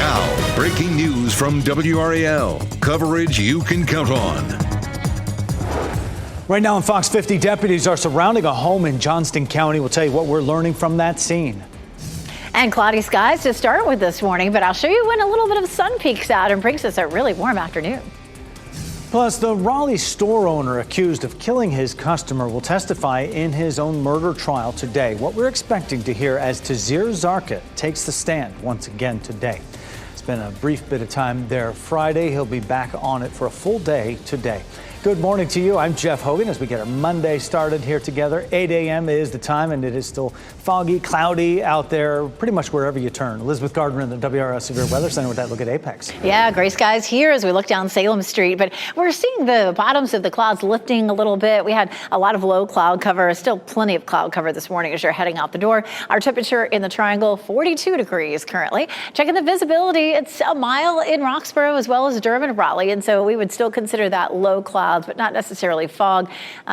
Now, breaking news from WRAL. Coverage you can count on. Right now on Fox 50, deputies are surrounding a home in Johnston County. We'll tell you what we're learning from that scene. And cloudy skies to start with this morning, but I'll show you when a little bit of sun peeks out and brings us a really warm afternoon. Plus, the Raleigh store owner accused of killing his customer will testify in his own murder trial today. What we're expecting to hear as Tazir Zarqa takes the stand once again today. It's been a brief bit of time there Friday. He'll be back on it for a full day today. Good morning to you. I'm Jeff Hogan as we get our Monday started here together. 8 a.m. is the time, and it is still foggy, cloudy out there pretty much wherever you turn. Elizabeth Gardner in the WRAL Severe Weather Center with that look at Apex. Yeah, gray skies here as we look down Salem Street, but we're seeing the bottoms of the clouds lifting a little bit. We had a lot of low cloud cover, still plenty of cloud cover this morning as you're heading out the door. Our temperature in the triangle, 42 degrees currently. Checking the visibility, it's a mile in Roxborough as well as Durham and Raleigh, and so we would still consider that low clouds, but not necessarily fog.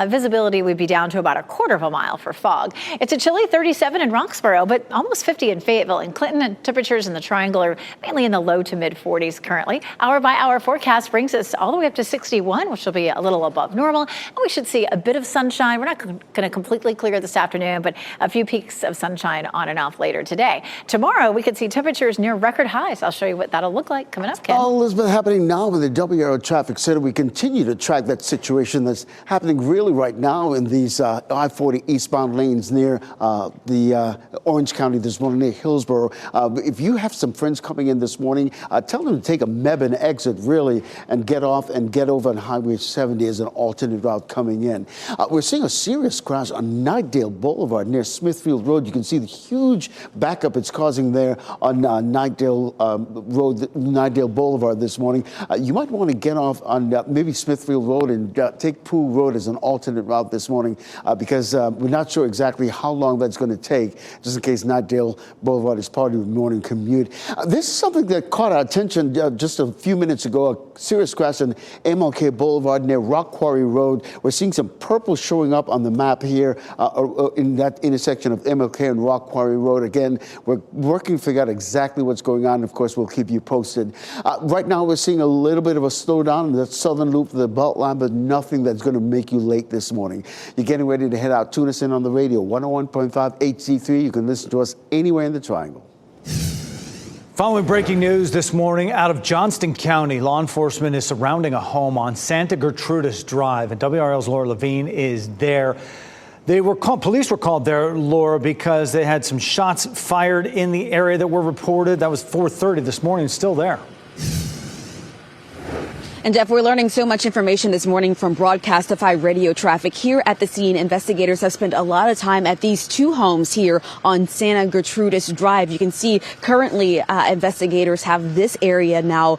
Visibility would be down to about a quarter of a mile for fog. It's a chilly 37 in Roxborough, but almost 50 in Fayetteville and Clinton, and temperatures in the triangle are mainly in the low to mid 40s currently. Hour by hour forecast brings us all the way up to 61, which will be a little above normal. And we should see a bit of sunshine. We're not going to completely clear this afternoon, but a few peaks of sunshine on and off later today. Tomorrow, we could see temperatures near record highs. I'll show you what that'll look like coming up, Ken. Oh, Elizabeth, happening now in the WRAL Traffic Center. We continue to track that situation that's happening really right now in these I-40 eastbound lanes near the Orange County this morning, near Hillsborough. If you have some friends coming in this morning, tell them to take a Mebane exit, really, and get off and get over on Highway 70 as an alternate route coming in. We're seeing a serious crash on Knightdale Boulevard near Smithfield Road. You can see the huge backup it's causing there on Knightdale Road, Knightdale Boulevard this morning. You might want to get off on maybe Smithfield Road and take Poole Road as an alternate route this morning because we're not sure exactly how long that's going to take, just in case Knightdale Boulevard is part of the morning commute. This is something that caught our attention just a few minutes ago, a serious crash on MLK Boulevard near Rock Quarry Road. We're seeing some purple showing up on the map here in that intersection of MLK and Rock Quarry Road. Again, we're working to figure out exactly what's going on. Of course, we'll keep you posted. Right now, we're seeing a little bit of a slowdown in the southern loop of the Beltline, but nothing that's going to make you late this morning. You're getting ready to head out. Tune us in on the radio, 101.5 HD3. You can listen to us anywhere in the triangle. Following breaking news this morning out of Johnston County, law enforcement is surrounding a home on Santa Gertrudis Drive, and WRAL's Laura Levine is there. Police were called there, Laura, because they had some shots fired in the area that were reported. That was 4:30 this morning, still there. And Jeff, we're learning so much information this morning from Broadcastify radio traffic. Here at the scene, investigators have spent a lot of time at these two homes here on Santa Gertrudis Drive. You can see currently investigators have this area now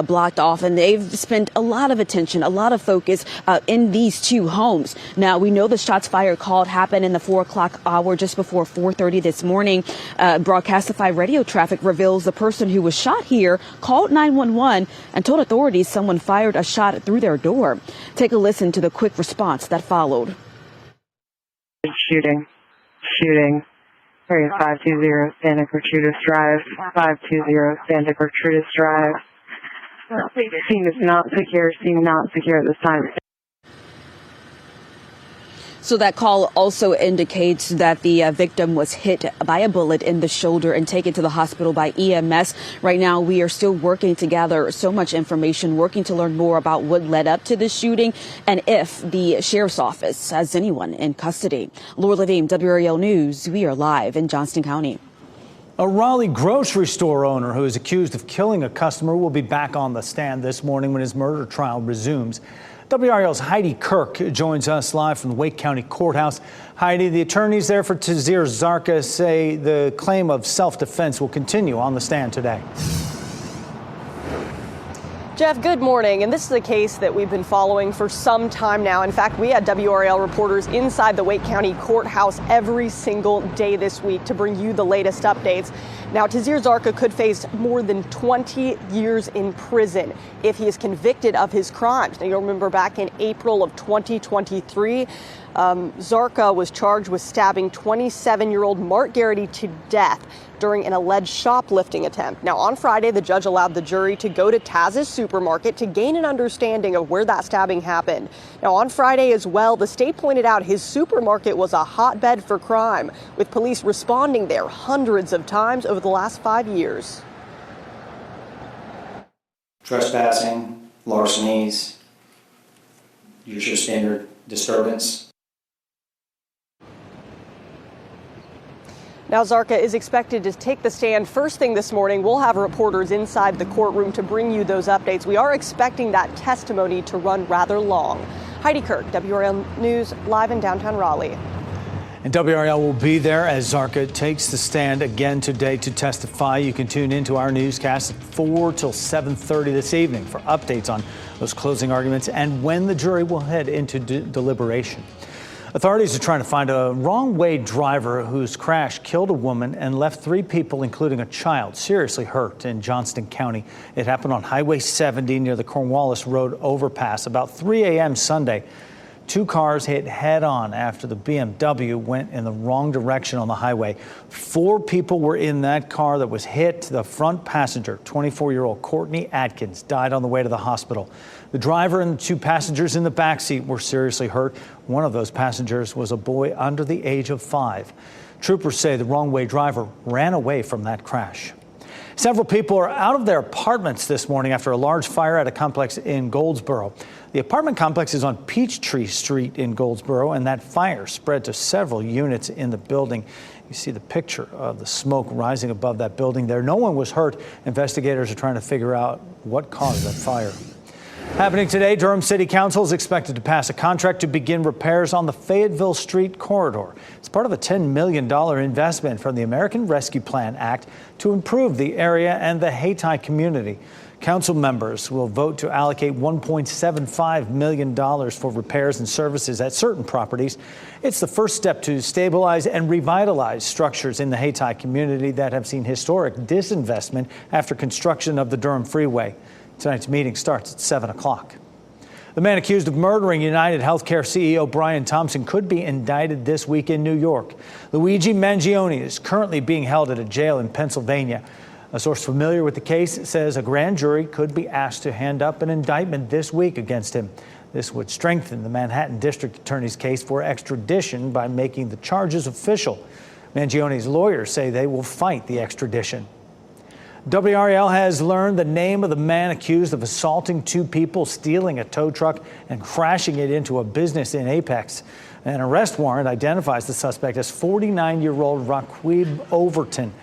blocked off, and they've spent a lot of attention, a lot of focus in these two homes. Now, we know the shots fired called happened in the 4 o'clock hour just before 4:30 this morning. Broadcastify radio traffic reveals the person who was shot here called 911 and told authorities someone fired a shot through their door. Take a listen to the quick response that followed. Shooting. Area 520 Santa Gertrudis Drive. 520 Santa Gertrudis Drive. Scene is not secure. Scene not secure at this time. So that call also indicates that the victim was hit by a bullet in the shoulder and taken to the hospital by EMS. Right now, we are still working to gather so much information, working to learn more about what led up to this shooting and if the sheriff's office has anyone in custody. Laura Levine, WRAL News. We are live in Johnston County. A Raleigh grocery store owner who is accused of killing a customer will be back on the stand this morning when his murder trial resumes. WRAL's Heidi Kirk joins us live from the Wake County Courthouse. Heidi, the attorneys there for Tazir Zarqa say the claim of self-defense will continue on the stand today. Jeff, good morning. And this is a case that we've been following for some time now. In fact, we had WRAL reporters inside the Wake County Courthouse every single day this week to bring you the latest updates. Now, Tazir Zarqa could face more than 20 years in prison if he is convicted of his crimes. Now, you'll remember back in April of 2023, Zarka was charged with stabbing 27-year-old Mark Garrity to death during an alleged shoplifting attempt. Now, on Friday, the judge allowed the jury to go to Taz's supermarket to gain an understanding of where that stabbing happened. Now, on Friday as well, the state pointed out his supermarket was a hotbed for crime, with police responding there hundreds of times over the last 5 years. Trespassing, larcenies, your standard disturbance. Now, Zarka is expected to take the stand first thing this morning. We'll have reporters inside the courtroom to bring you those updates. We are expecting that testimony to run rather long. Heidi Kirk, WRAL News, live in downtown Raleigh. And WRAL will be there as Zarka takes the stand again today to testify. You can tune into our newscast at 4 till 7:30 this evening for updates on those closing arguments and when the jury will head into deliberation. Authorities are trying to find a wrong-way driver whose crash killed a woman and left 3 people, including a child, seriously hurt in Johnston County. It happened on Highway 70 near the Cornwallis Road overpass about 3 a.m. Sunday. 2 cars hit head-on after the BMW went in the wrong direction on the highway. 4 people were in that car that was hit. The front passenger, 24-year-old Courtney Atkins, died on the way to the hospital. The driver and the 2 passengers in the backseat were seriously hurt. One of those passengers was a boy under the age of 5. Troopers say the wrong-way driver ran away from that crash. Several people are out of their apartments this morning after a large fire at a complex in Goldsboro. The apartment complex is on Peachtree Street in Goldsboro, and that fire spread to several units in the building. You see the picture of the smoke rising above that building there. No one was hurt. Investigators are trying to figure out what caused that fire. Happening today, Durham City Council is expected to pass a contract to begin repairs on the Fayetteville Street corridor. It's part of a $10 million investment from the American Rescue Plan Act to improve the area and the Hayti community. Council members will vote to allocate $1.75 million for repairs and services at certain properties. It's the first step to stabilize and revitalize structures in the Hayti community that have seen historic disinvestment after construction of the Durham Freeway. Tonight's meeting starts at 7 o'clock. The man accused of murdering United Healthcare CEO Brian Thompson could be indicted this week in New York. Luigi Mangione is currently being held at a jail in Pennsylvania. A source familiar with the case says a grand jury could be asked to hand up an indictment this week against him. This would strengthen the Manhattan District Attorney's case for extradition by making the charges official. Mangione's lawyers say they will fight the extradition. WRAL has learned the name of the man accused of assaulting 2 people, stealing a tow truck, and crashing it into a business in Apex. An arrest warrant identifies the suspect as 49-year-old Raquib Overton.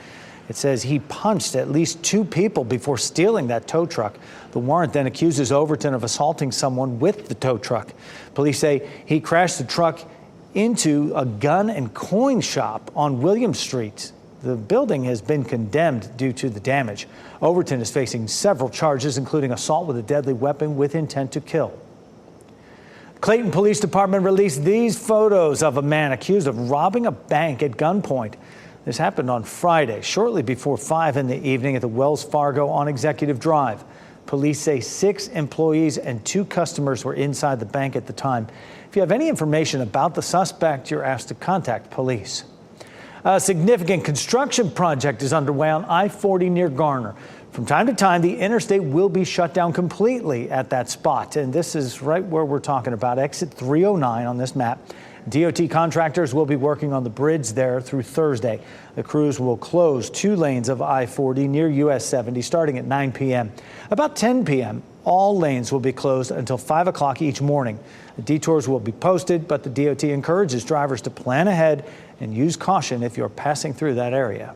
It says he punched at least 2 people before stealing that tow truck. The warrant then accuses Overton of assaulting someone with the tow truck. Police say he crashed the truck into a gun and coin shop on William Street. The building has been condemned due to the damage. Overton is facing several charges, including assault with a deadly weapon with intent to kill. Clayton Police Department released these photos of a man accused of robbing a bank at gunpoint. This happened on Friday, shortly before 5 in the evening at the Wells Fargo on Executive Drive. Police say 6 employees and 2 customers were inside the bank at the time. If you have any information about the suspect, you're asked to contact police. A significant construction project is underway on I-40 near Garner. From time to time, the interstate will be shut down completely at that spot. And this is right where we're talking about, exit 309 on this map. DOT contractors will be working on the bridge there through Thursday. The crews will close 2 lanes of I-40 near US 70 starting at 9 p.m. About 10 p.m., all lanes will be closed until 5 o'clock each morning. The detours will be posted, but the DOT encourages drivers to plan ahead and use caution if you're passing through that area.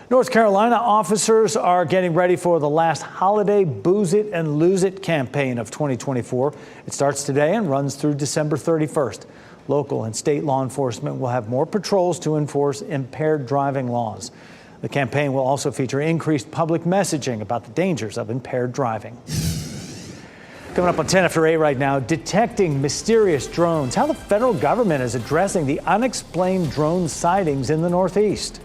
North Carolina officers are getting ready for the last holiday Booze It and Lose It campaign of 2024. It starts today and runs through December 31st. Local and state law enforcement will have more patrols to enforce impaired driving laws. The campaign will also feature increased public messaging about the dangers of impaired driving. Coming up on 10 after 8 right now, detecting mysterious drones, how the federal government is addressing the unexplained drone sightings in the Northeast.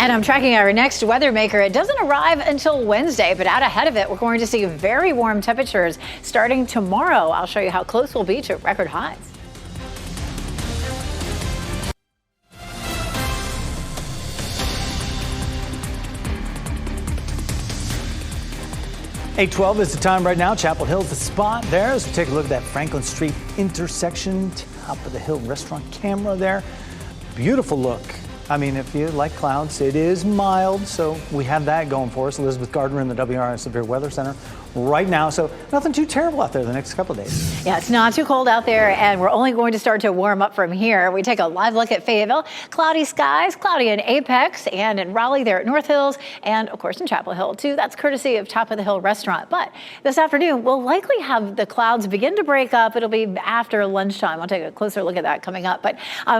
And I'm tracking our next weather maker. It doesn't arrive until Wednesday, but out ahead of it, we're going to see very warm temperatures starting tomorrow. I'll show you how close we'll be to record highs. Eight 12 is the time right now. Chapel Hill's the spot there. As we take a look at that Franklin Street intersection, top of the hill restaurant camera there. Beautiful look. I mean, if you like clouds, it is mild, so we have that going for us. Elizabeth Gardner in the WRAL Severe Weather Center right now, so nothing too terrible out there the next couple of days. Yeah, it's not too cold out there, and we're only going to start to warm up from here. We take a live look at Fayetteville. Cloudy skies, cloudy in Apex and in Raleigh there at North Hills, and of course in Chapel Hill too. That's courtesy of Top of the Hill Restaurant. But this afternoon, we'll likely have the clouds begin to break up. It'll be after lunchtime. I'll take a closer look at that coming up. But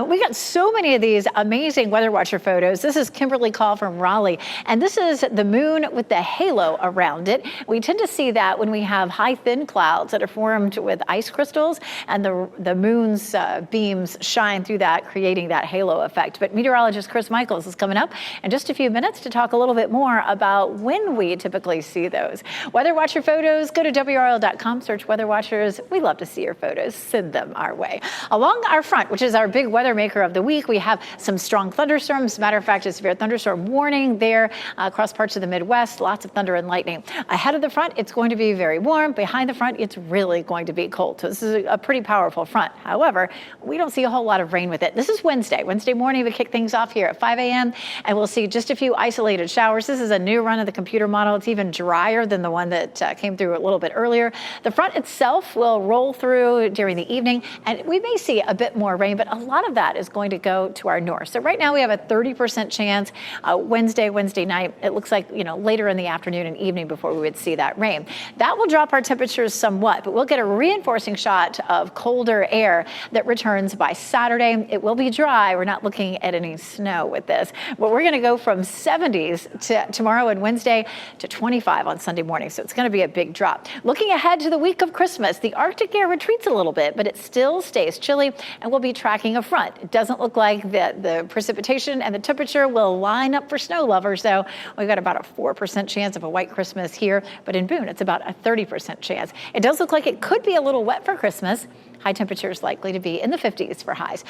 we got so many of these amazing Weather Watcher photos. This is Kimberly Call from Raleigh, and this is the moon with the halo around it. We tend to see that when we have high thin clouds that are formed with ice crystals, and the moon's beams shine through that, creating that halo effect. But meteorologist Chris Michaels is coming up in just a few minutes to talk a little bit more about when we typically see those. Weather Watcher photos, go to WRAL.com, search Weather Watchers. We love to see your photos. Send them our way. Along our front, which is our big weather maker of the week, we have some strong thunderstorms. Matter of fact, a severe thunderstorm warning there across parts of the Midwest. Lots of thunder and lightning. Ahead of the front, it's going to be very warm. Behind the front, it's really going to be cold. So this is a pretty powerful front. However, we don't see a whole lot of rain with it. This is Wednesday. Wednesday morning, we kick things off here at 5 a.m. and we'll see just a few isolated showers. This is a new run of the computer model. It's even drier than the one that came through a little bit earlier. The front itself will roll through during the evening, and we may see a bit more rain, but a lot of that is going to go to our north. So right now we have a 30% chance Wednesday night. It looks like, later in the afternoon and evening before we would see that rain. That will drop our temperatures somewhat, but we'll get a reinforcing shot of colder air that returns by Saturday. It will be dry. We're not looking at any snow with this, but we're going to go from 70s to tomorrow and Wednesday to 25 on Sunday morning. So it's going to be a big drop. Looking ahead to the week of Christmas, the Arctic air retreats a little bit, but it still stays chilly, and we'll be tracking a front. It doesn't look like the precipitation and the temperature will line up for snow lovers, though. We've got about a 4% chance of a white Christmas here, but in Boone, it's about a 30% chance. It does look like it could be a little wet for Christmas. High temperatures likely to be in the 50s for highs.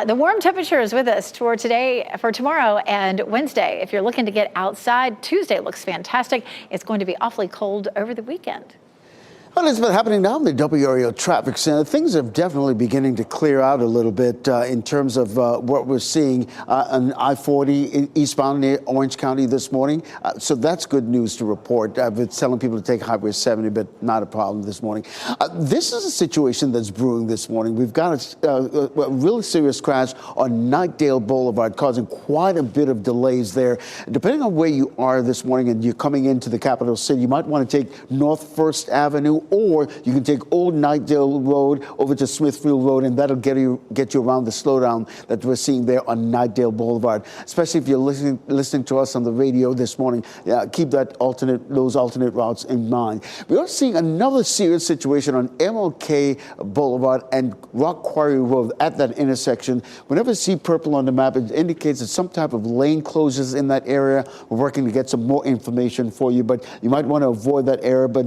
The warm temperatures with us for tomorrow and Wednesday. If you're looking to get outside, Tuesday looks fantastic. It's going to be awfully cold over the weekend. Well, it's been happening now in the WRAL Traffic Center. Things are definitely beginning to clear out a little bit in terms of what we're seeing on I-40 eastbound near Orange County this morning. So that's good news to report. I've been telling people to take Highway 70, but not a problem this morning. This is a situation that's brewing this morning. We've got a really serious crash on Knightdale Boulevard, causing quite a bit of delays there. Depending on where you are this morning and you're coming into the capital city, you might want to take North First Avenue, or you can take Old Knightdale Road over to Smithfield Road, and that'll get you around the slowdown that we're seeing there on Knightdale Boulevard. Especially if you're listening to us on the radio this morning, keep those alternate routes in mind. We are seeing another serious situation on MLK Boulevard and Rock Quarry Road at that intersection. Whenever you see purple on the map, it indicates that some type of lane closures in that area. We're working to get some more information for you, but you might want to avoid that area, but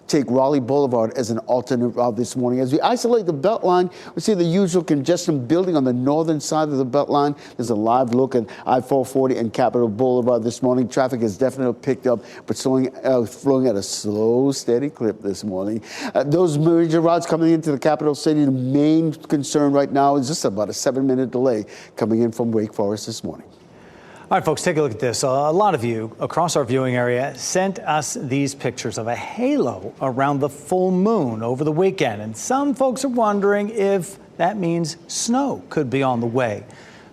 take Raleigh Boulevard as an alternate route this morning. As we isolate the Beltline, we see the usual congestion building on the northern side of the Beltline. There's a live look at I-440 and Capitol Boulevard this morning. Traffic has definitely picked up, but flowing at a slow, steady clip this morning. Those major routes coming into the capital city, the main concern right now is just about a 7-minute delay coming in from Wake Forest this morning. All right, folks, take a look at this. A lot of you across our viewing area sent us these pictures of a halo around the full moon over the weekend. And some folks are wondering if that means snow could be on the way.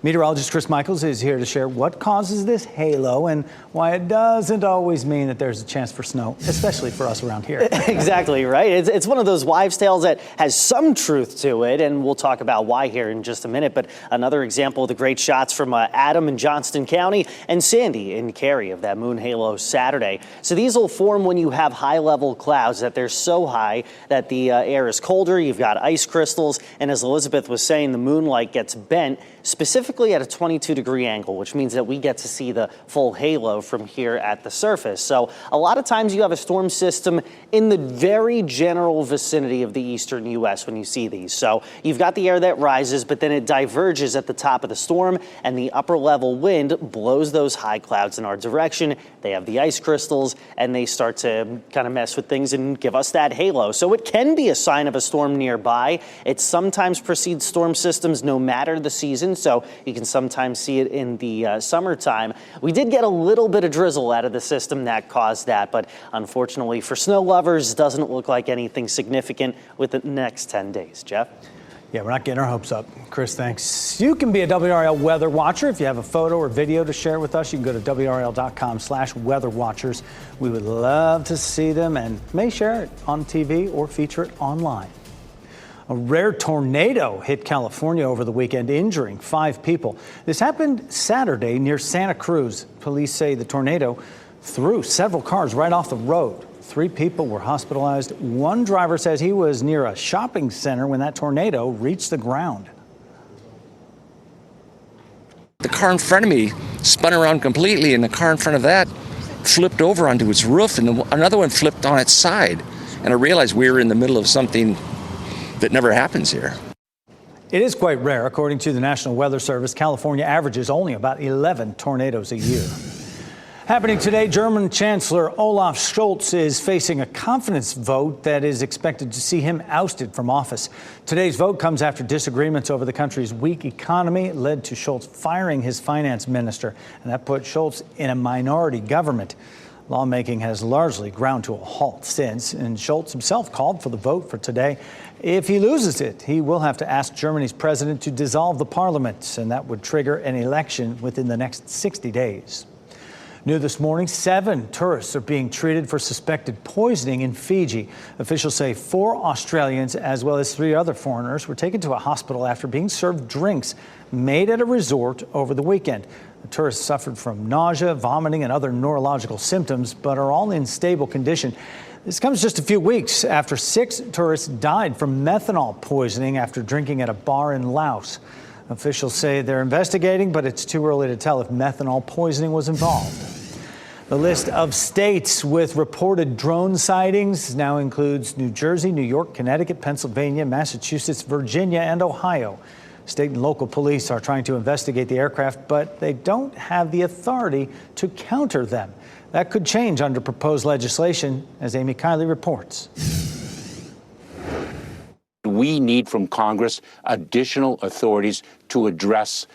Meteorologist Chris Michaels is here to share what causes this halo and why it doesn't always mean that there's a chance for snow, especially for us around here. Exactly, right? It's one of those wives' tales that has some truth to it, and we'll talk about why here in just a minute. But another example of the great shots from Adam in Johnston County and Sandy in Cary of that moon halo Saturday. So these will form when you have high-level clouds that they're so high that the air is colder, you've got ice crystals, and as Elizabeth was saying, the moonlight gets bent specifically at a 22-degree angle, which means that we get to see the full halo from here at the surface. So a lot of times you have a storm system in the very general vicinity of the eastern U.S. when you see these. So you've got the air that rises, but then it diverges at the top of the storm, and the upper level wind blows those high clouds in our direction. They have the ice crystals, and they start to kind of mess with things and give us that halo. So it can be a sign of a storm nearby. It sometimes precedes storm systems no matter the season, so you can sometimes see it in the summertime. We did get a little bit of drizzle out of the system that caused that, but unfortunately for snow lovers, doesn't look like anything significant with the next 10 days. Jeff? Yeah, we're not getting our hopes up. Chris, thanks. You can be a WRAL weather watcher. If you have a photo or video to share with us, you can go to WRAL.com/weatherwatchers. We would love to see them and may share it on TV or feature it online. A rare tornado hit California over the weekend, injuring 5 people. This happened Saturday near Santa Cruz. Police say the tornado threw several cars right off the road. 3 people were hospitalized. One driver says he was near a shopping center when that tornado reached the ground. The car in front of me spun around completely, and the car in front of that flipped over onto its roof, and another one flipped on its side. And I realized we were in the middle of something that never happens here. It is quite rare. According to the National Weather Service, California averages only about 11 tornadoes a year. Happening today, German Chancellor Olaf Scholz is facing a confidence vote that is expected to see him ousted from office. Today's vote comes after disagreements over the country's weak economy led to Scholz firing his finance minister, and that put Scholz in a minority government. Lawmaking has largely ground to a halt since, and Scholz himself called for the vote for today. If he loses it, he will have to ask Germany's president to dissolve the parliament, and that would trigger an election within the next 60 days. New this morning, 7 tourists are being treated for suspected poisoning in Fiji. Officials say 4 Australians as well as 3 other foreigners were taken to a hospital after being served drinks made at a resort over the weekend. The tourists suffered from nausea, vomiting, and other neurological symptoms, but are all in stable condition. This comes just a few weeks after 6 tourists died from methanol poisoning after drinking at a bar in Laos. Officials say they're investigating, but it's too early to tell if methanol poisoning was involved. The list of states with reported drone sightings now includes New Jersey, New York, Connecticut, Pennsylvania, Massachusetts, Virginia, and Ohio. State and local police are trying to investigate the aircraft, but they don't have the authority to counter them. That could change under proposed legislation, as Amy Kiley reports. We need from Congress additional authorities to address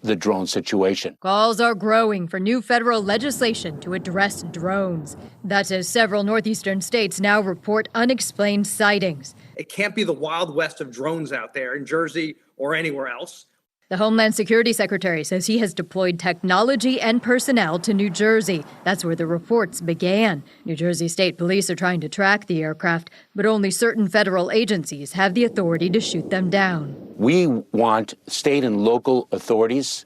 the drone situation. Calls are growing for new federal legislation to address drones. That's as several northeastern states now report unexplained sightings. It can't be the Wild West of drones out there in Jersey or anywhere else. The Homeland Security Secretary says he has deployed technology and personnel to New Jersey. That's where the reports began. New Jersey State Police are trying to track the aircraft, but only certain federal agencies have the authority to shoot them down. We want state and local authorities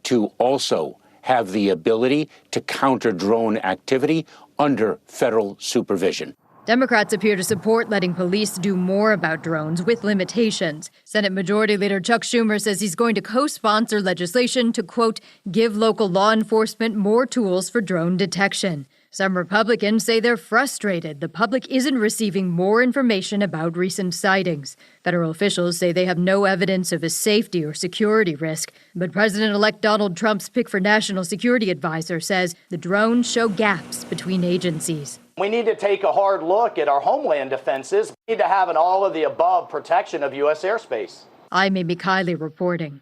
to also have the ability to counter drone activity under federal supervision. Democrats appear to support letting police do more about drones with limitations. Senate Majority Leader Chuck Schumer says he's going to co-sponsor legislation to, quote, give local law enforcement more tools for drone detection. Some Republicans say they're frustrated the public isn't receiving more information about recent sightings. Federal officials say they have no evidence of a safety or security risk. But President-elect Donald Trump's pick for national security advisor says the drones show gaps between agencies. We need to take a hard look at our homeland defenses. We need to have an all-of-the-above protection of U.S. airspace. I'm Amy Kiley reporting.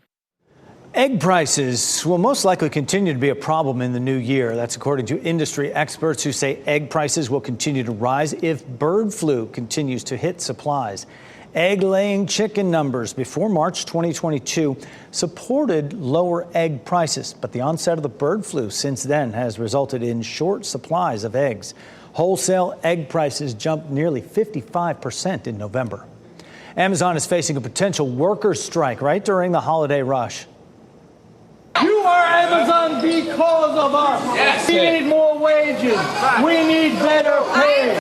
Egg prices will most likely continue to be a problem in the new year. That's according to industry experts who say egg prices will continue to rise if bird flu continues to hit supplies. Egg-laying chicken numbers before March 2022 supported lower egg prices, but the onset of the bird flu since then has resulted in short supplies of eggs. Wholesale egg prices jumped nearly 55% in November. Amazon is facing a potential workers' strike right during the holiday rush. You are Amazon because of us. Yes. We need more wages. We need better pay.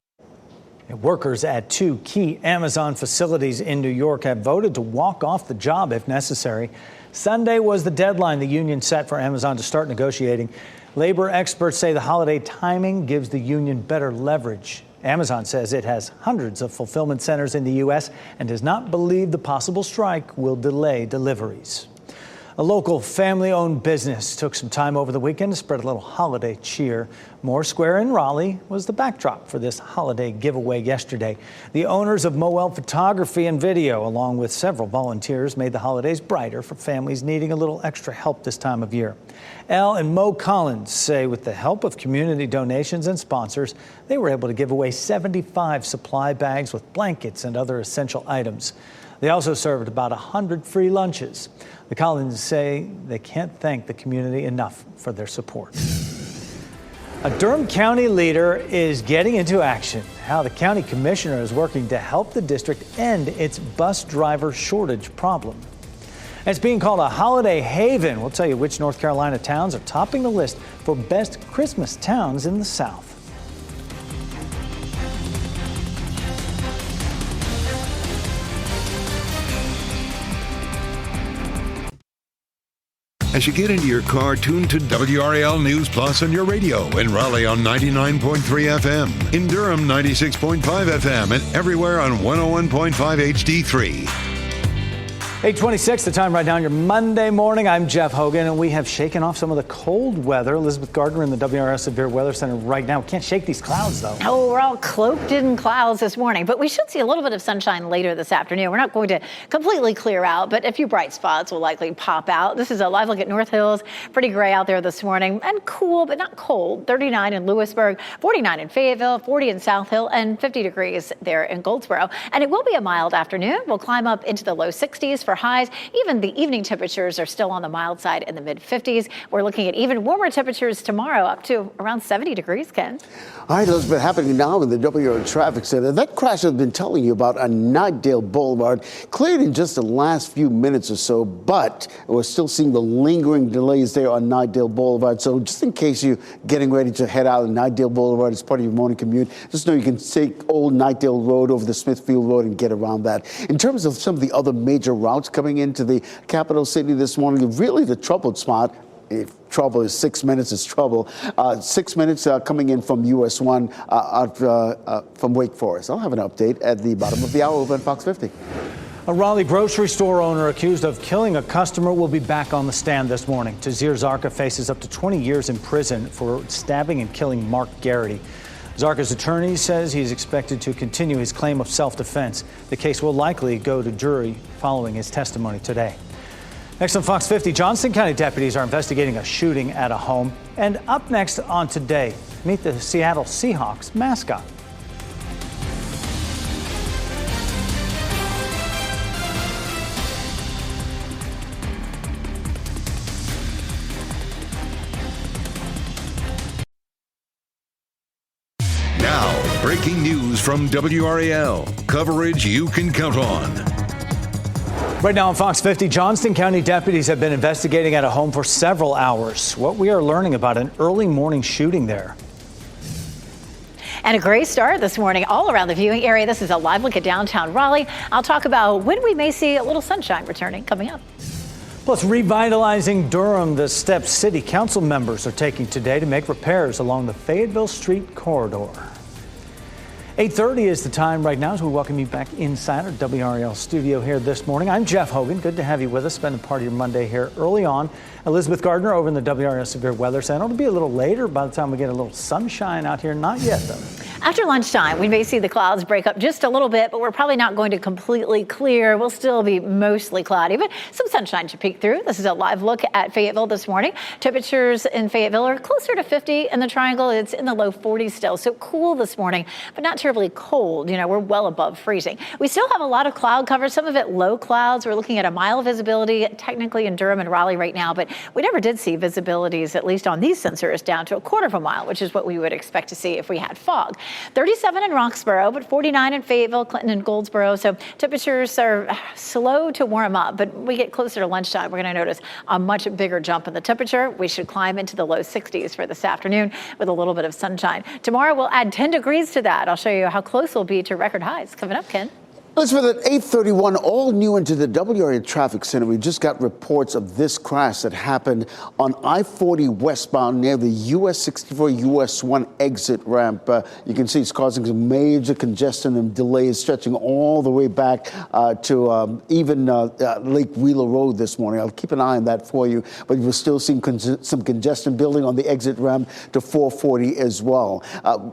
Workers at 2 key Amazon facilities in New York have voted to walk off the job if necessary. Sunday was the deadline the union set for Amazon to start negotiating. Labor experts say the holiday timing gives the union better leverage. Amazon says it has hundreds of fulfillment centers in the U.S. and does not believe the possible strike will delay deliveries. A local family-owned business took some time over the weekend to spread a little holiday cheer. Moore Square in Raleigh was the backdrop for this holiday giveaway yesterday. The owners of Moel Photography and Video, along with several volunteers, made the holidays brighter for families needing a little extra help this time of year. Elle and Mo Collins say with the help of community donations and sponsors, they were able to give away 75 supply bags with blankets and other essential items. They also served about 100 free lunches. The Collins say they can't thank the community enough for their support. A Durham County leader is getting into action. How the county commissioner is working to help the district end its bus driver shortage problem. It's being called a holiday haven. We'll tell you which North Carolina towns are topping the list for best Christmas towns in the South. As you get into your car, tune to WRAL News Plus on your radio. In Raleigh on 99.3 FM. In Durham, 96.5 FM. And everywhere on 101.5 HD3. 8:26, the time right now on your Monday morning. I'm Jeff Hogan, and we have shaken off some of the cold weather. Elizabeth Gardner in the WRS Severe Weather Center right now. We can't shake these clouds, though. Oh, we're all cloaked in clouds this morning, but we should see a little bit of sunshine later this afternoon. We're not going to completely clear out, but a few bright spots will likely pop out. This is a live look at North Hills. Pretty gray out there this morning, and cool, but not cold. 39 in Lewisburg, 49 in Fayetteville, 40 in South Hill, and 50 degrees there in Goldsboro. And it will be a mild afternoon. We'll climb up into the low 60s for highs. Even the evening temperatures are still on the mild side in the mid 50s. We're looking at even warmer temperatures tomorrow, up to around 70 degrees, Ken. All right, Elizabeth, happening now in the WRAL Traffic Center. That crash I've been telling you about on Nightdale Boulevard cleared in just the last few minutes or so, but we're still seeing the lingering delays there on Nightdale Boulevard. So just in case you're getting ready to head out on Nightdale Boulevard as part of your morning commute, just know you can take Old Nightdale Road over the Smithfield Road and get around that. In terms of some of the other major routes coming into the capital city this morning, really the troubled spot. If trouble is 6 minutes, it's trouble. 6 minutes coming in from US 1 from Wake Forest. I'll have an update at the bottom of the hour over at Fox 50. A Raleigh grocery store owner accused of killing a customer will be back on the stand this morning. Tazir Zarka faces up to 20 years in prison for stabbing and killing Mark Garrity. Zarka's attorney says he's expected to continue his claim of self-defense. The case will likely go to jury following his testimony today. Next on Fox 50, Johnston County deputies are investigating a shooting at a home. And up next on Today, meet the Seattle Seahawks mascot. Now, breaking news from WRAL. Coverage you can count on. Right now on Fox 50, Johnston County deputies have been investigating at a home for several hours. What we are learning about an early morning shooting there. And a great start this morning all around the viewing area. This is a live look at downtown Raleigh. I'll talk about when we may see a little sunshine returning coming up. Plus, revitalizing Durham, the steps city council members are taking today to make repairs along the Fayetteville Street corridor. 8:30 is the time right now as we welcome you back inside our WRAL studio here this morning. I'm Jeff Hogan. Good to have you with us. Spending part of your Monday here early on. Elizabeth Gardner over in the WRAL Severe Weather Center. It'll be a little later by the time we get a little sunshine out here. Not yet, though. After lunchtime, we may see the clouds break up just a little bit, but we're probably not going to completely clear. We'll still be mostly cloudy, but some sunshine should peek through. This is a live look at Fayetteville this morning. Temperatures in Fayetteville are closer to 50. In the Triangle, it's in the low 40s still. So cool this morning, but not terribly cold. You know, we're well above freezing. We still have a lot of cloud cover, some of it low clouds. We're looking at a mile visibility technically in Durham and Raleigh right now, but we never did see visibilities, at least on these sensors, down to a quarter of a mile, which is what we would expect to see if we had fog. 37 in Roxborough, but 49 in Fayetteville, Clinton, and Goldsboro. So temperatures are slow to warm up, but we get closer to lunchtime, we're going to notice a much bigger jump in the temperature. We should climb into the low 60s for this afternoon with a little bit of sunshine. Tomorrow we'll add 10 degrees to that. I'll show you how close we'll be to record highs. Coming up, Ken. Elizabeth, at 8:31, all new into the WRAL Traffic Center. We just got reports of this crash that happened on I-40 westbound near the US 64 US 1 exit ramp. You can see it's causing some major congestion and delays stretching all the way back to even Lake Wheeler Road this morning. I'll keep an eye on that for you, but we're still seeing some congestion building on the exit ramp to 440 as well.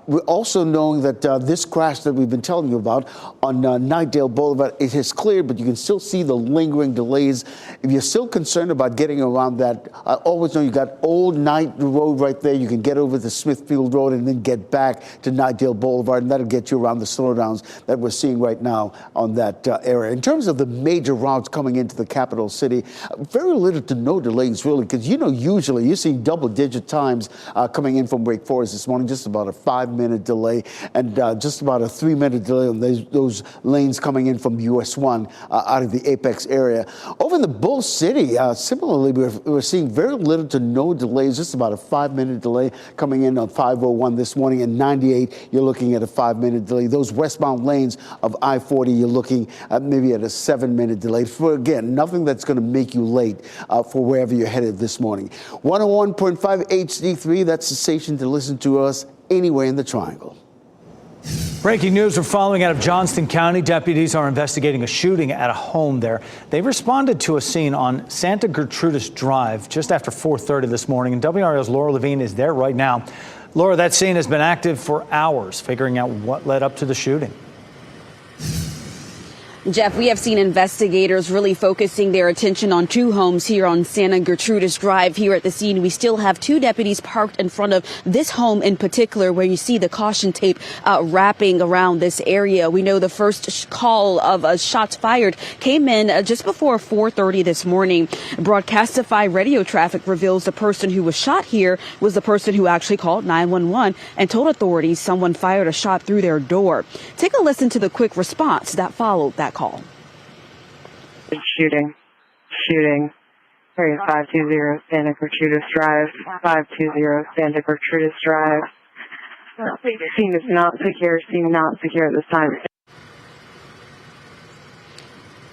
We're also knowing that this crash that we've been telling you about on Nightdale Boulevard, it has cleared, but you can still see the lingering delays. If you're still concerned about getting around that, always know you got Old Night Road right there. You can get over to Smithfield Road and then get back to Nightdale Boulevard, and that'll get you around the slowdowns that we're seeing right now on that area. In terms of the major routes coming into the capital city, very little to no delays really, because usually you're seeing double-digit times coming in from Wake Forest this morning, just about a 5-minute delay, and just about a 3-minute delay on those lanes coming in from US 1 out of the Apex area. Over in the Bull City, similarly, we're seeing very little to no delays, just about a 5-minute delay coming in on 501 this morning, and 98, you're looking at a 5-minute delay. Those westbound lanes of I-40, you're looking at maybe at a 7-minute delay. For, again, nothing that's going to make you late for wherever you're headed this morning. 101.5 HD3, that's the station to listen to us anywhere in the Triangle. Breaking news we're following out of Johnston County. Deputies are investigating a shooting at a home there. They responded to a scene on Santa Gertrudis Drive just after 4:30 this morning, and WRAL's Laura Levine is there right now. Laura, that scene has been active for hours, figuring out what led up to the shooting. Jeff, we have seen investigators really focusing their attention on two homes here on Santa Gertrudis Drive. Here at the scene, we still have two deputies parked in front of this home in particular, where you see the caution tape wrapping around this area. We know the first call of shots fired came in just before 4:30 this morning. Broadcastify radio traffic reveals the person who was shot here was the person who actually called 911 and told authorities someone fired a shot through their door. Take a listen to the quick response that followed that call. Shooting. Area 520 Santa Gertrudis Drive. 520 Santa Gertrudis Drive. Scene is not secure. Scene not secure at this time.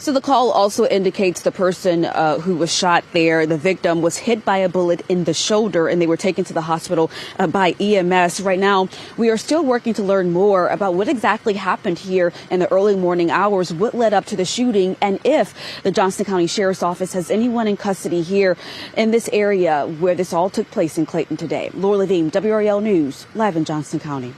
So the call also indicates the person who was shot there, the victim, was hit by a bullet in the shoulder, and they were taken to the hospital by EMS. Right now, we are still working to learn more about what exactly happened here in the early morning hours, what led up to the shooting, and if the Johnston County Sheriff's Office has anyone in custody here in this area where this all took place in Clayton today. Laura Levine, WRAL News, live in Johnston County.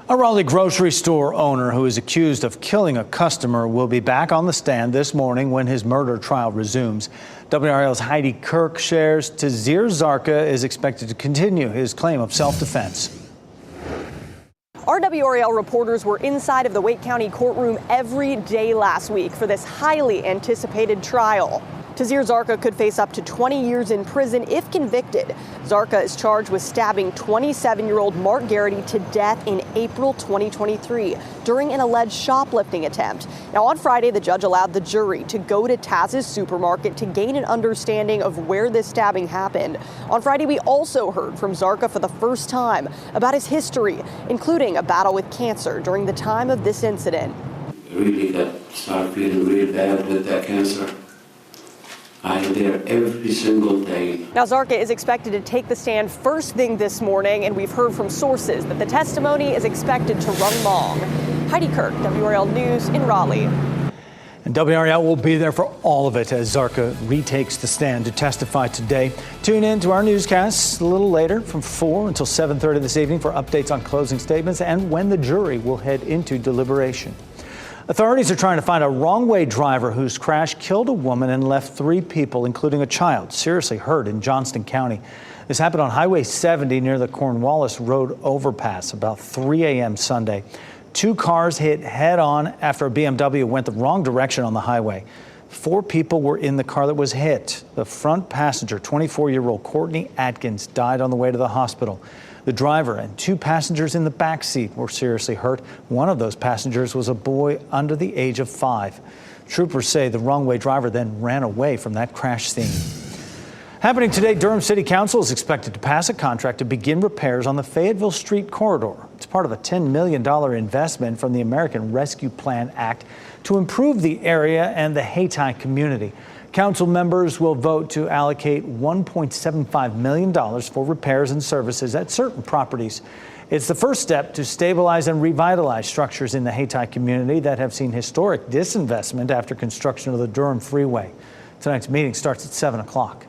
A Raleigh grocery store owner who is accused of killing a customer will be back on the stand this morning when his murder trial resumes. WRAL's Heidi Kirk shares Tazir Zarka is expected to continue his claim of self-defense. Our WRAL reporters were inside of the Wake County courtroom every day last week for this highly anticipated trial. Tazir Zarka could face up to 20 years in prison if convicted. Zarka is charged with stabbing 27-year-old Mark Garrity to death in April 2023 during an alleged shoplifting attempt. Now, on Friday, the judge allowed the jury to go to Taz's supermarket to gain an understanding of where this stabbing happened. On Friday, we also heard from Zarka for the first time about his history, including a battle with cancer during the time of this incident. I really started feeling really bad with that cancer. I am there every single day. Now, Zarka is expected to take the stand first thing this morning, and we've heard from sources that the testimony is expected to run long. Heidi Kirk, WRAL News in Raleigh. And WRAL will be there for all of it as Zarka retakes the stand to testify today. Tune in to our newscasts a little later from 4 until 7:30 this evening for updates on closing statements and when the jury will head into deliberation. Authorities are trying to find a wrong-way driver whose crash killed a woman and left 3 people, including a child, seriously hurt in Johnston County. This happened on Highway 70 near the Cornwallis Road overpass about 3 a.m. Sunday. 2 cars hit head-on after a BMW went the wrong direction on the highway. 4 people were in the car that was hit. The front passenger, 24-year-old Courtney Atkins, died on the way to the hospital. The driver and 2 passengers in the back seat were seriously hurt. One of those passengers was a boy under the age of 5. Troopers say the wrong-way driver then ran away from that crash scene. Happening today, Durham City Council is expected to pass a contract to begin repairs on the Fayetteville Street corridor. It's part of a $10 million investment from the American Rescue Plan Act to improve the area and the Hayti community. Council members will vote to allocate $1.75 million for repairs and services at certain properties. It's the first step to stabilize and revitalize structures in the Hayti community that have seen historic disinvestment after construction of the Durham Freeway. Tonight's meeting starts at 7 o'clock.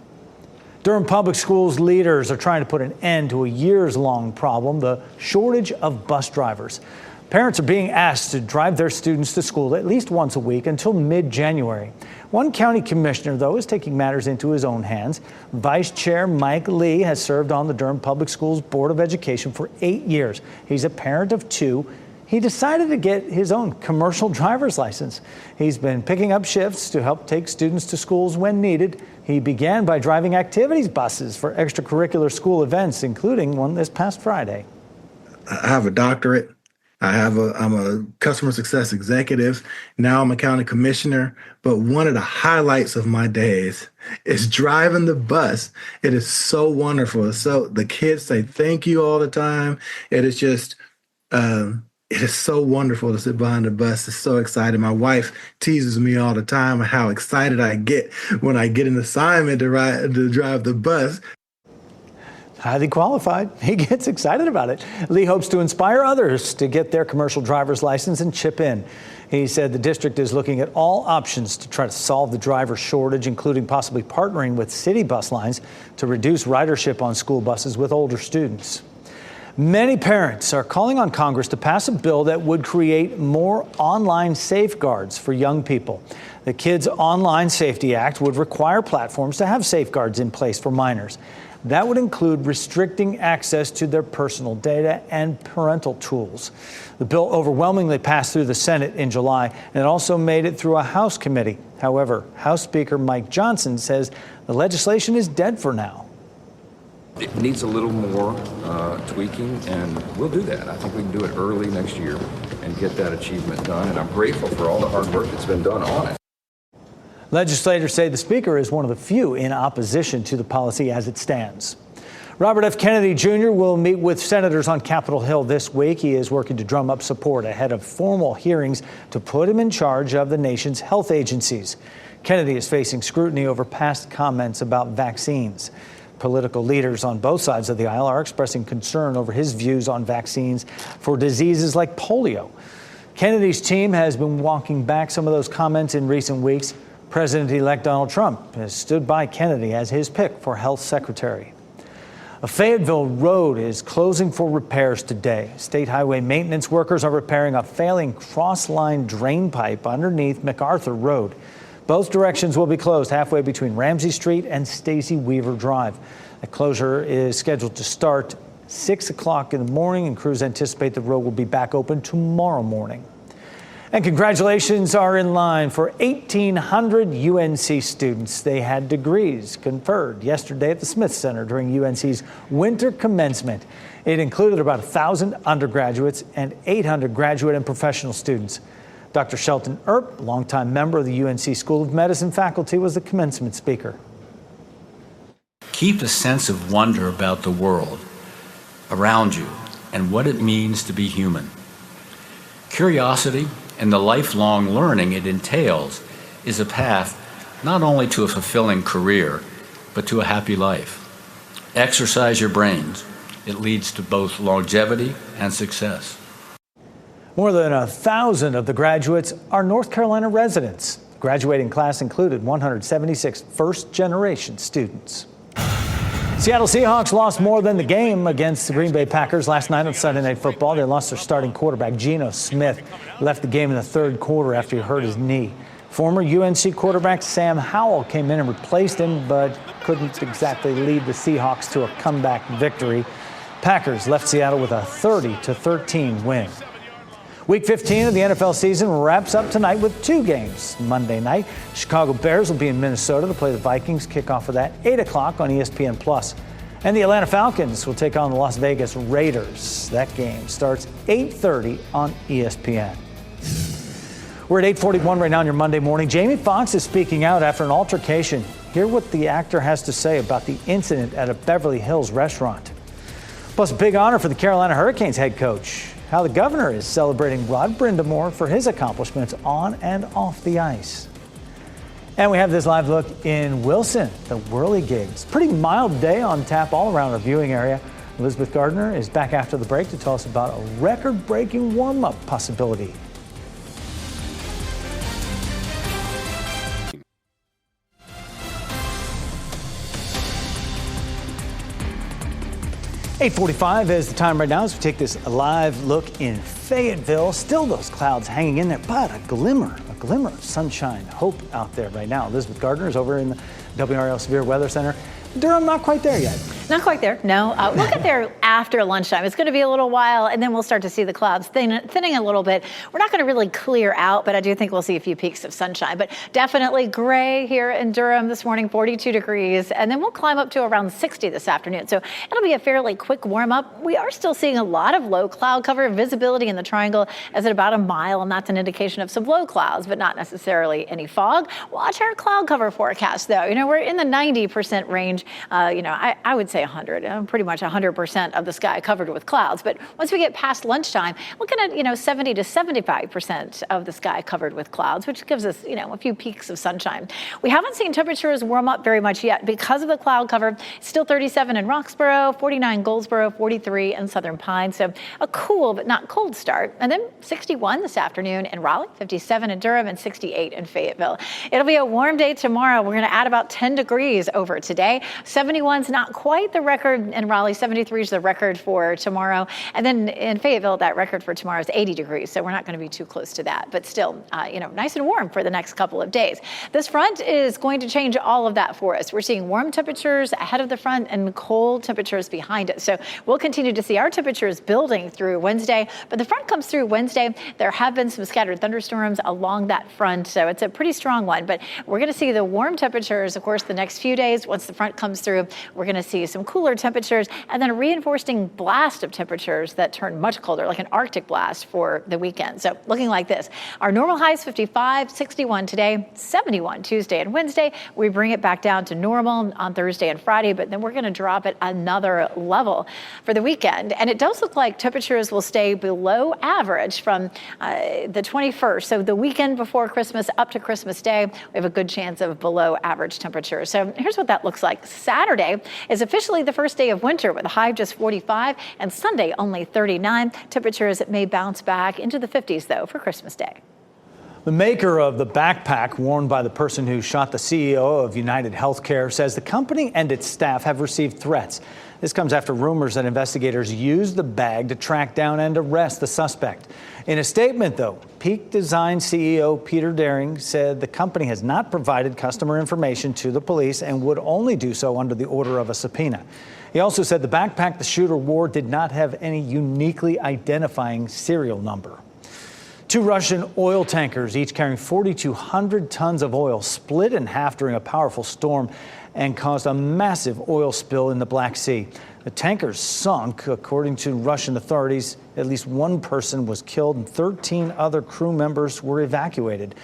Durham Public Schools leaders are trying to put an end to a years-long problem, the shortage of bus drivers. Parents are being asked to drive their students to school at least once a week until mid-January. One county commissioner, though, is taking matters into his own hands. Vice Chair Mike Lee has served on the Durham Public Schools Board of Education for 8 years. He's a parent of 2. He decided to get his own commercial driver's license. He's been picking up shifts to help take students to schools when needed. He began by driving activities buses for extracurricular school events, including one this past Friday. I have a doctorate. I'm a customer success executive. Now I'm a county commissioner. But one of the highlights of my days is driving the bus. It is so wonderful. So the kids say thank you all the time. It is just, it is so wonderful to sit behind the bus. It's so exciting. My wife teases me all the time how excited I get when I get an assignment to drive the bus. Highly qualified. He gets excited about it. Lee hopes to inspire others to get their commercial driver's license and chip in. He said the district is looking at all options to try to solve the driver shortage, including possibly partnering with city bus lines to reduce ridership on school buses with older students. Many parents are calling on Congress to pass a bill that would create more online safeguards for young people. The Kids Online Safety Act would require platforms to have safeguards in place for minors. That would include restricting access to their personal data and parental tools. The bill overwhelmingly passed through the Senate in July, and it also made it through a House committee. However, House Speaker Mike Johnson says the legislation is dead for now. It needs a little more tweaking, and we'll do that. I think we can do it early next year and get that achievement done, and I'm grateful for all the hard work that's been done on it. Legislators say the speaker is one of the few in opposition to the policy as it stands. Robert F. Kennedy Jr. will meet with senators on Capitol Hill this week. He is working to drum up support ahead of formal hearings to put him in charge of the nation's health agencies. Kennedy is facing scrutiny over past comments about vaccines. Political leaders on both sides of the aisle are expressing concern over his views on vaccines for diseases like polio. Kennedy's team has been walking back some of those comments in recent weeks. President-elect Donald Trump has stood by Kennedy as his pick for health secretary. A Fayetteville road is closing for repairs today. State highway maintenance workers are repairing a failing cross-line drain pipe underneath MacArthur Road. Both directions will be closed halfway between Ramsey Street and Stacy Weaver Drive. The closure is scheduled to start 6 o'clock in the morning, and crews anticipate the road will be back open tomorrow morning. And congratulations are in line for 1,800 UNC students. They had degrees conferred yesterday at the Smith Center during UNC's winter commencement. It included about 1,000 undergraduates and 800 graduate and professional students. Dr. Shelton Earp, longtime member of the UNC School of Medicine faculty, was the commencement speaker. Keep a sense of wonder about the world around you and what it means to be human. Curiosity and the lifelong learning it entails is a path not only to a fulfilling career, but to a happy life. Exercise your brains. It leads to both longevity and success. More than 1,000 of the graduates are North Carolina residents. The graduating class included 176 first-generation students. Seattle Seahawks lost more than the game against the Green Bay Packers last night on Sunday Night Football. They lost their starting quarterback, Geno Smith, left the game in the third quarter after he hurt his knee. Former UNC quarterback Sam Howell came in and replaced him, but couldn't exactly lead the Seahawks to a comeback victory. Packers left Seattle with a 30-13 win. Week 15 of the NFL season wraps up tonight with 2 games. Monday night, Chicago Bears will be in Minnesota to play the Vikings. Kickoff of that 8 o'clock on ESPN+. And the Atlanta Falcons will take on the Las Vegas Raiders. That game starts 8:30 on ESPN. We're at 8:41 right now on your Monday morning. Jamie Foxx is speaking out after an altercation Hear what the actor has to say about the incident at a Beverly Hills restaurant. Plus, a big honor for the Carolina Hurricanes head coach. How the governor is celebrating Rod Brindamore for his accomplishments on and off the ice. And we have this live look in Wilson, the whirligigs. Pretty mild day on tap all around our viewing area. Elizabeth Gardner is back after the break to tell us about a record-breaking warm-up possibility. .45 is the time right now as we take this live look in Fayetteville. Still those clouds hanging in there, but a glimmer of sunshine, hope out there right now. Elizabeth Gardner is over in the WRAL Severe Weather Center. Durham, not quite there yet. Not quite there, no. We'll get there after lunchtime. It's going to be a little while, and then we'll start to see the clouds thinning a little bit. We're not going to really clear out, but I do think we'll see a few peaks of sunshine. But definitely gray here in Durham this morning, 42 degrees, and then we'll climb up to around 60 this afternoon. So it'll be a fairly quick warm-up. We are still seeing a lot of low cloud cover. Visibility in the triangle is at about a mile, and that's an indication of some low clouds, but not necessarily any fog. Watch our cloud cover forecast, though. We're in the 90% range. I would say 100, pretty much 100% of the sky covered with clouds. But once we get past lunchtime, looking at, 70 to 75% of the sky covered with clouds, which gives us, a few peaks of sunshine. We haven't seen temperatures warm up very much yet because of the cloud cover. Still 37 in Roxborough, 49 Goldsboro, 43 in Southern Pines. So a cool but not cold start. And then 61 this afternoon in Raleigh, 57 in Durham, and 68 in Fayetteville. It'll be a warm day tomorrow. We're going to add about 10 degrees over today. 71's not quite the record in Raleigh. 73 is the record for tomorrow. And then in Fayetteville, that record for tomorrow is 80 degrees. So we're not going to be too close to that, but still, nice and warm for the next couple of days. This front is going to change all of that for us. We're seeing warm temperatures ahead of the front and cold temperatures behind it. So we'll continue to see our temperatures building through Wednesday, but the front comes through Wednesday. There have been some scattered thunderstorms along that front. So it's a pretty strong one, but we're going to see the warm temperatures, of course, the next few days. Once the front comes through, we're going to see some cooler temperatures and then a reinforcing blast of temperatures that turn much colder, like an Arctic blast for the weekend. So looking like this, our normal highs 55, 61 today, 71 Tuesday and Wednesday. We bring it back down to normal on Thursday and Friday, but then we're going to drop it another level for the weekend. And it does look like temperatures will stay below average from the 21st. So the weekend before Christmas up to Christmas Day, we have a good chance of below average temperatures. So here's what that looks like. Saturday is officially the first day of winter with a high of just 45 and Sunday only 39. Temperatures may bounce back into the 50s, though, for Christmas Day. The maker of the backpack worn by the person who shot the CEO of United Healthcare says the company and its staff have received threats. This comes after rumors that investigators used the bag to track down and arrest the suspect. In a statement, though, Peak Design CEO Peter Daring said the company has not provided customer information to the police and would only do so under the order of a subpoena. He also said the backpack the shooter wore did not have any uniquely identifying serial number. Two Russian oil tankers, each carrying 4,200 tons of oil, split in half during a powerful storm and caused a massive oil spill in the Black Sea. The tankers sunk. According to Russian authorities, at least one person was killed and 13 other crew members were evacuated.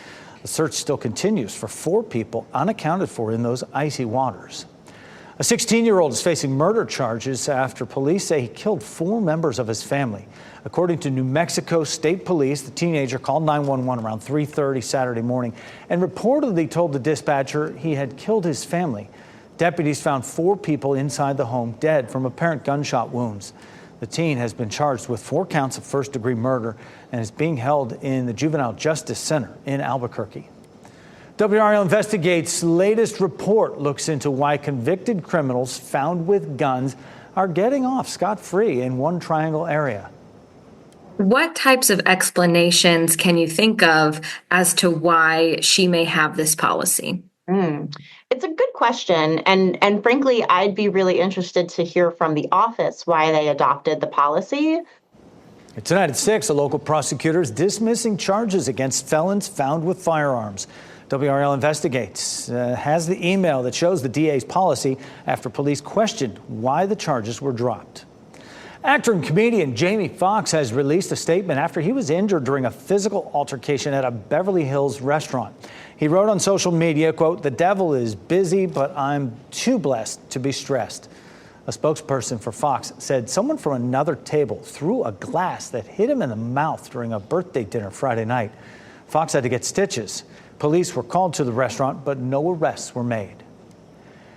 The search still continues for 4 people unaccounted for in those icy waters. A 16-year-old is facing murder charges after police say he killed 4 members of his family. According to New Mexico State Police, the teenager called 911 around 3:30 Saturday morning and reportedly told the dispatcher he had killed his family. Deputies found 4 people inside the home dead from apparent gunshot wounds. The teen has been charged with 4 counts of first-degree murder and is being held in the Juvenile Justice Center in Albuquerque. WRAL Investigates' latest report looks into why convicted criminals found with guns are getting off scot-free in one triangle area. What types of explanations can you think of as to why she may have this policy? It's a good question. And frankly, I'd be really interested to hear from the office why they adopted the policy. Tonight at 6, a local prosecutor is dismissing charges against felons found with firearms. WRAL Investigates has the email that shows the DA's policy after police questioned why the charges were dropped. Actor and comedian Jamie Foxx has released a statement after he was injured during a physical altercation at a Beverly Hills restaurant. He wrote on social media, quote, "The devil is busy, but I'm too blessed to be stressed." A spokesperson for Fox said someone from another table threw a glass that hit him in the mouth during a birthday dinner Friday night. Fox had to get stitches. Police were called to the restaurant, but no arrests were made.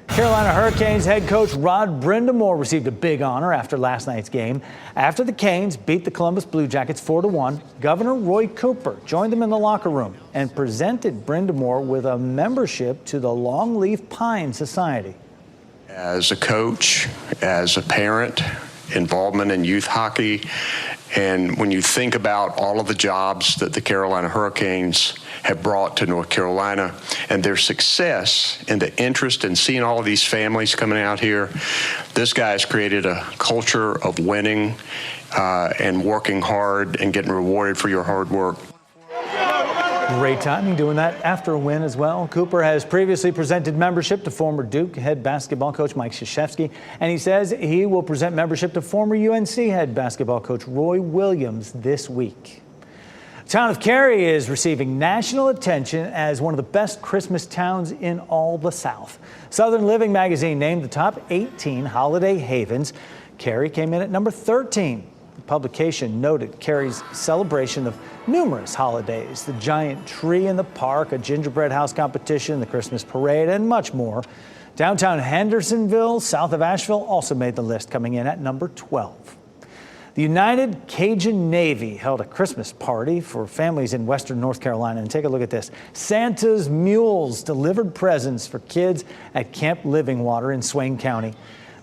Carolina Hurricanes head coach Rod Brind'Amour received a big honor after last night's game. After the Canes beat the Columbus Blue Jackets 4-1, Governor Roy Cooper joined them in the locker room and presented Brind'Amour with a membership to the Longleaf Pine Society. As a coach, as a parent, involvement in youth hockey, and when you think about all of the jobs that the Carolina Hurricanes have brought to North Carolina and their success and the interest in seeing all of these families coming out here, this guy has created a culture of winning and working hard and getting rewarded for your hard work. Great timing doing that after a win as well. Cooper has previously presented membership to former Duke head basketball coach Mike Krzyzewski, and he says he will present membership to former UNC head basketball coach Roy Williams this week. The town of Cary is receiving national attention as one of the best Christmas towns in all the South. Southern Living magazine named the top 18 holiday havens. Cary came in at number 13. The publication noted Cary's celebration of numerous holidays, the giant tree in the park, a gingerbread house competition, the Christmas parade, and much more. Downtown Hendersonville, south of Asheville, also made the list, coming in at number 12. The United Cajun Navy held a Christmas party for families in western North Carolina. And take a look at this. Santa's mules delivered presents for kids at Camp Living Water in Swain County.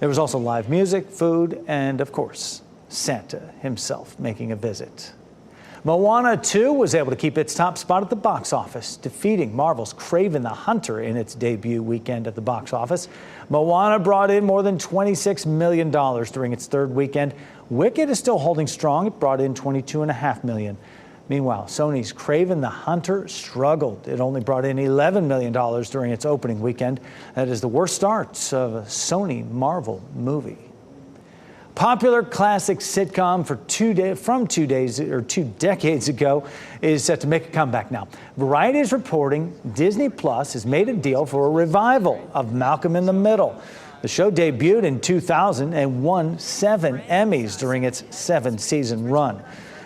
There was also live music, food, and of course, Santa himself making a visit. Moana 2 was able to keep its top spot at the box office, defeating Marvel's Kraven the Hunter in its debut weekend at the box office. Moana brought in more than $26 million during its third weekend. Wicked is still holding strong. It brought in $22.5 million. Meanwhile, Sony's Kraven the Hunter struggled. It only brought in $11 million during its opening weekend. That is the worst start of a Sony Marvel movie. Popular classic sitcom from 2 decades ago is set to make a comeback now. Variety is reporting Disney Plus has made a deal for a revival of Malcolm in the Middle. The show debuted in 2000 and won 7 Emmys during its 7-season run.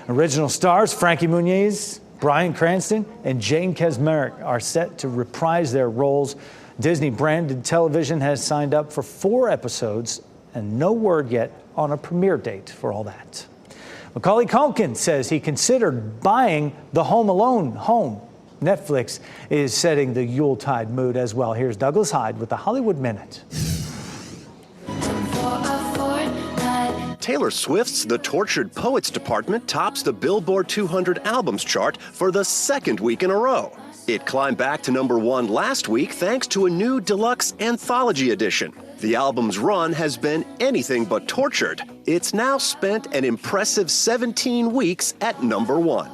Original stars Frankie Muniz, Bryan Cranston, and Jane Kaczmarek are set to reprise their roles. Disney Branded Television has signed up for 4 episodes, and no word yet on a premiere date for all that. Macaulay Culkin says he considered buying the Home Alone home. Netflix is setting the Yuletide mood as well. Here's Douglas Hyde with the Hollywood Minute. Taylor Swift's The Tortured Poets Department tops the Billboard 200 albums chart for the 2nd week in a row. It climbed back to number 1 last week thanks to a new deluxe anthology edition. The album's run has been anything but tortured. It's now spent an impressive 17 weeks at number 1.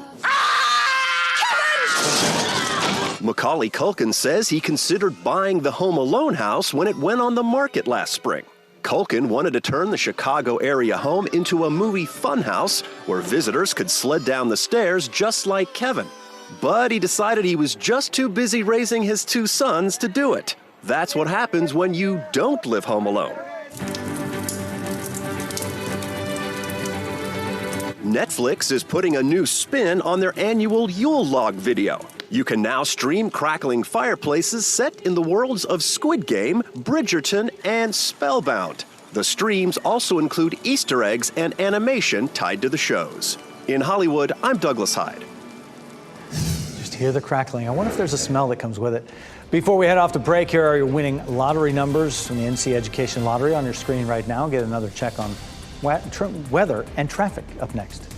Macaulay Culkin says he considered buying the Home Alone house when it went on the market last spring. Culkin wanted to turn the Chicago area home into a movie funhouse where visitors could sled down the stairs just like Kevin. But he decided he was just too busy raising his 2 sons to do it. That's what happens when you don't live home alone. Netflix is putting a new spin on their annual Yule log video. You can now stream crackling fireplaces set in the worlds of Squid Game, Bridgerton, and Spellbound. The streams also include Easter eggs and animation tied to the shows. In Hollywood, I'm Douglas Hyde. Just hear the crackling. I wonder if there's a smell that comes with it. Before we head off to break, here are your winning lottery numbers from the NC Education Lottery on your screen right now. Get another check on weather and traffic up next.